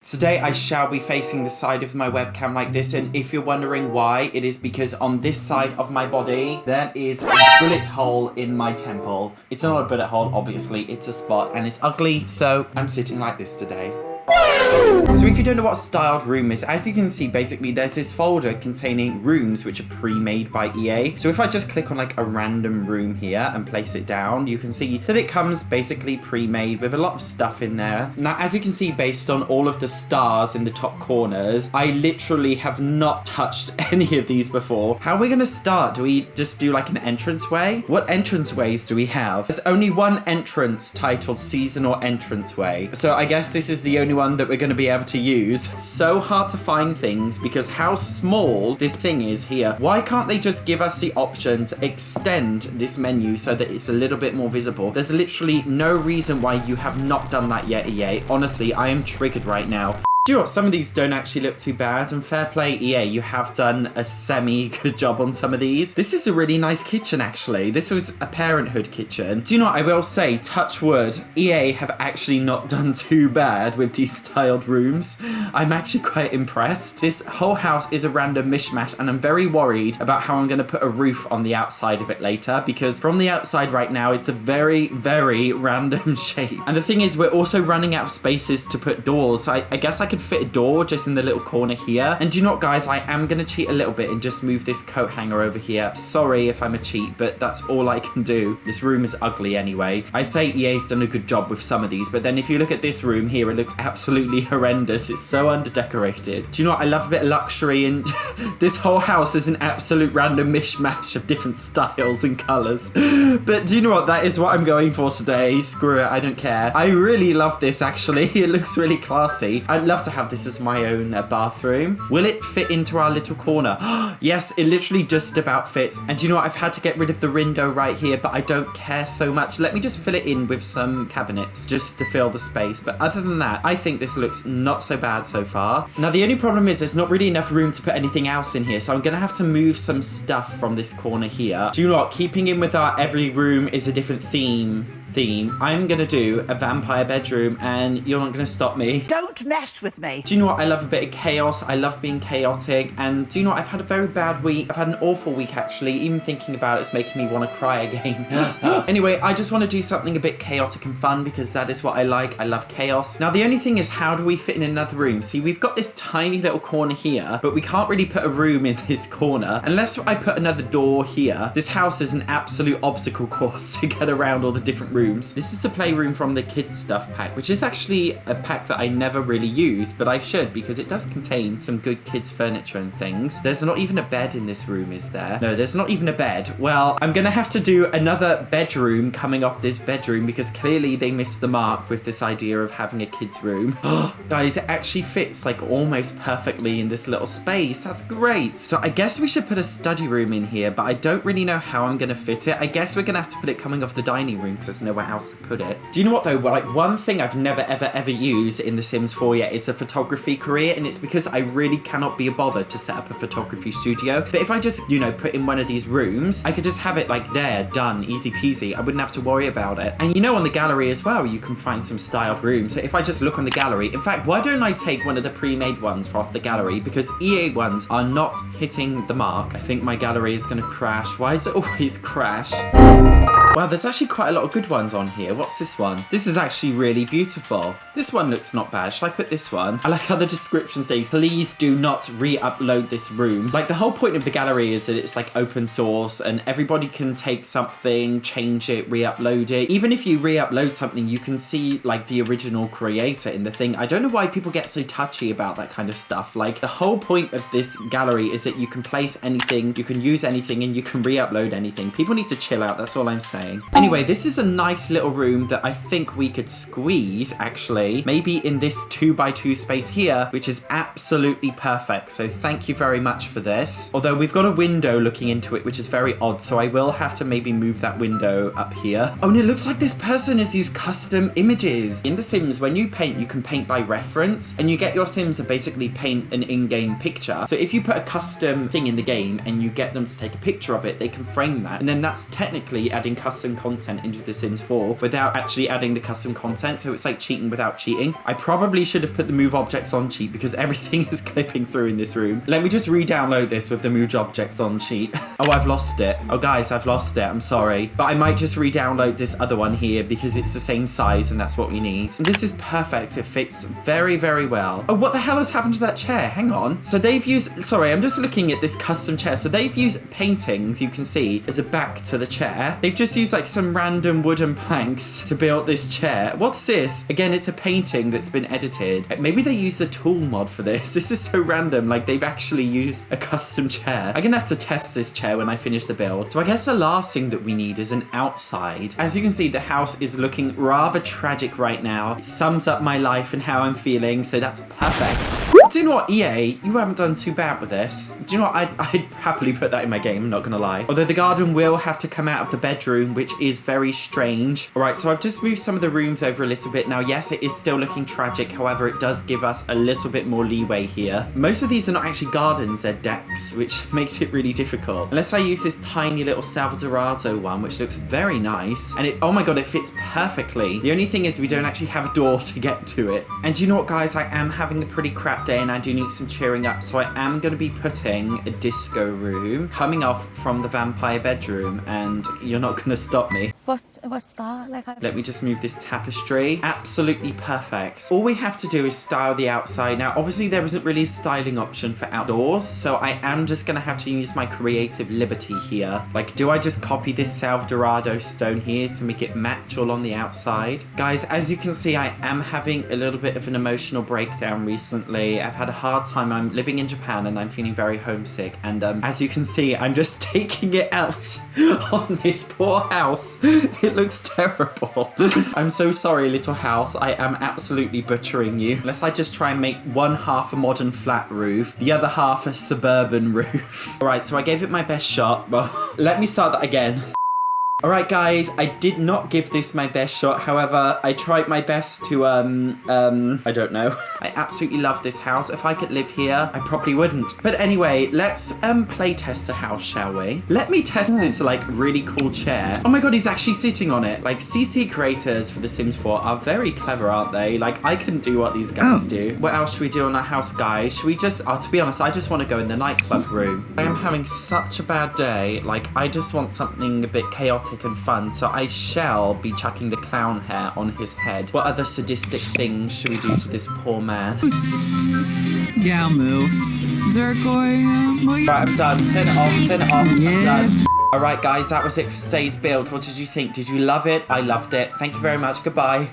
Today I shall be facing the side of my webcam like this, and if you're wondering why, it is because on this side of my body there is a bullet hole in my temple. It's not a bullet hole, obviously, it's a spot and it's ugly, so I'm sitting like this today. So if you don't know what a styled room is, as you can see, basically there's this folder containing rooms which are pre-made by EA. So if I just click on like a random room here and place it down, you can see that it comes basically pre-made with a lot of stuff in there. Now, as you can see, based on all of the stars in the top corners, I literally have not touched any of these before. How are we gonna start? Do we just do like an entranceway? What entranceways do we have? There's only one entrance titled seasonal entranceway. So I guess this is the only one that we're going to be able to use. So hard to find things because how small this thing is here. Why can't they just give us the option to extend this menu so that it's a little bit more visible? There's literally no reason why you have not done that yet, EA. Honestly, I am triggered right now. Do you know what? Some of these don't actually look too bad, and fair play, EA, you have done a semi-good job on some of these. This is a really nice kitchen, actually. This was a parenthood kitchen. Do you know what? I will say, touch wood, EA have actually not done too bad with these styled rooms. I'm actually quite impressed. This whole house is a random mishmash, and I'm very worried about how I'm going to put a roof on the outside of it later, because from the outside right now, it's a very, very random shape. And the thing is, we're also running out of spaces to put doors. So I guess I could fit a door just in the little corner here. And do you know what, guys? I am going to cheat a little bit and just move this coat hanger over here. Sorry if I'm a cheat, but that's all I can do. This room is ugly anyway. I say EA's done a good job with some of these, but then if you look at this room here, it looks absolutely horrendous. It's so underdecorated. Do you know what? I love a bit of luxury, and this whole house is an absolute random mishmash of different styles and colors. But do you know what? That is what I'm going for today. Screw it. I don't care. I really love this, actually. It looks really classy. I'd love to have this as my own bathroom. Will it fit into our little corner? Yes, it literally just about fits. And do you know what? I've had to get rid of the window right here, but I don't care so much. Let me just fill it in with some cabinets just to fill the space. But other than that, I think this looks not so bad so far. Now, the only problem is there's not really enough room to put anything else in here, so I'm gonna have to move some stuff from this corner here. Do you know what? Keeping in with our every room is a different theme, I'm gonna do a vampire bedroom, and you're not gonna stop me. Don't mess with me. Do you know what? I love a bit of chaos. I love being chaotic. And do you know what? I've had a very bad week. I've had an awful week, actually. Even thinking about it's making me want to cry again. Anyway, I just want to do something a bit chaotic and fun because that is what I like. I love chaos. Now, the only thing is, how do we fit in another room? See, we've got this tiny little corner here, but we can't really put a room in this corner unless I put another door here. This house is an absolute obstacle course to get around all the different rooms. This is the playroom from the kids stuff pack, which is actually a pack that I never really use, but I should because it does contain some good kids furniture and things. There's not even a bed in this room, is there? No, there's not even a bed. Well, I'm gonna have to do another bedroom coming off this bedroom because clearly they missed the mark with this idea of having a kids room. Guys, it actually fits like almost perfectly in this little space. That's great. So I guess we should put a study room in here, but I don't really know how I'm gonna fit it. I guess we're gonna have to put it coming off the dining room because there's nowhere else to put it. Do you know what though? Well, like one thing I've never ever used in The Sims 4 yet is a photography career, and it's because I really cannot be bothered to set up a photography studio. But if I just, you know, put in one of these rooms, I could just have it like there, done, easy peasy. I wouldn't have to worry about it. And you know, on the gallery as well, you can find some styled rooms. So if I just look on the gallery, in fact, why don't I take one of the pre-made ones off the gallery, because EA ones are not hitting the mark. I think my gallery is gonna crash. Why does it always crash? Wow, there's actually quite a lot of good ones on here. What's this one? This is actually really beautiful. This one looks not bad. Shall I put this one? I like how the description says, please do not re-upload this room. Like, the whole point of the gallery is that it's like open source and everybody can take something, change it, re-upload it. Even if you re-upload something, you can see like the original creator in the thing. I don't know why people get so touchy about that kind of stuff. Like, the whole point of this gallery is that you can place anything, you can use anything, and you can re-upload anything. People need to chill out. That's all I'm saying. Anyway, this is a nice little room that I think we could squeeze, actually, maybe in this 2x2 space here, which is absolutely perfect. So thank you very much for this. Although we've got a window looking into it, which is very odd. So I will have to maybe move that window up here. Oh, and it looks like this person has used custom images. In The Sims, when you paint, you can paint by reference, and you get your Sims to basically paint an in-game picture. So if you put a custom thing in the game and you get them to take a picture of it, they can frame that. And then that's technically adding custom custom content into The Sims 4 without actually adding the custom content. So it's like cheating without cheating. I probably should have put the move objects on cheat because everything is clipping through in this room. Let me just re-download this with the move objects on cheat. Oh, I've lost it. Oh, guys, I've lost it. I'm sorry. But I might just re-download this other one here because it's the same size and that's what we need. And this is perfect. It fits very, very well. Oh, what the hell has happened to that chair? Hang on. So they've used... Sorry, I'm just looking at this custom chair. So they've used paintings, you can see, as a back to the chair. They've just used like some random wooden planks to build this chair. What's this? Again, it's a painting that's been edited. Maybe they used a tool mod for this. This is so random. Like they've actually used a custom chair. I'm gonna have to test this chair when I finish the build. So I guess the last thing that we need is an outside. As you can see, the house is looking rather tragic right now. It sums up my life and how I'm feeling, so that's perfect. Do you know what, EA? You haven't done too bad with this. Do you know what? I'd happily put that in my game, I'm not gonna lie. Although the garden will have to come out of the bedroom, which is very strange. All right, so I've just moved some of the rooms over a little bit. Now, yes, it is still looking tragic. However, it does give us a little bit more leeway here. Most of these are not actually gardens, they're decks, which makes it really difficult. Unless I use this tiny little Salvadorado one, which looks very nice. And it, oh my God, it fits perfectly. The only thing is we don't actually have a door to get to it. And do you know what, guys? I am having a pretty crap day and I do need some cheering up. So I am going to be putting a disco room coming off from the vampire bedroom, and you're not going to stop me. What's that? Like, Let me just move this tapestry. Absolutely perfect. All we have to do is style the outside. Now, obviously there isn't really a styling option for outdoors, so I am just going to have to use my creative liberty here. Like, do I just copy this Salvadorado stone here to make it match all on the outside? Guys, as you can see, I am having a little bit of an emotional breakdown recently. I've had a hard time. I'm living in Japan and I'm feeling very homesick. And as you can see, I'm just taking it out on this poor house. It looks terrible. I'm so sorry, little house. I am absolutely butchering you. Unless I just try and make one half a modern flat roof, the other half a suburban roof. All right, so I gave it my best shot. Well, let me start that again. All right, guys, I did not give this my best shot. However, I tried my best to, I don't know. I absolutely love this house. If I could live here, I probably wouldn't. But anyway, let's play test the house, shall we? Let me test this, like, really cool chair. Oh my God, he's actually sitting on it. Like, CC creators for The Sims 4 are very clever, aren't they? Like, I couldn't do what these guys do. What else should we do on our house, guys? Should we just, to be honest, I just want to go in the nightclub room. I am having such a bad day. Like, I just want something a bit chaotic and fun, so I shall be chucking the clown hair on his head. What other sadistic things should we do to this poor man? Yeah, moo. Right, I'm done. Turn it off, turn it off. I'm done. Alright guys, that was it for today's build. What did you think? Did you love it? I loved it. Thank you very much. Goodbye.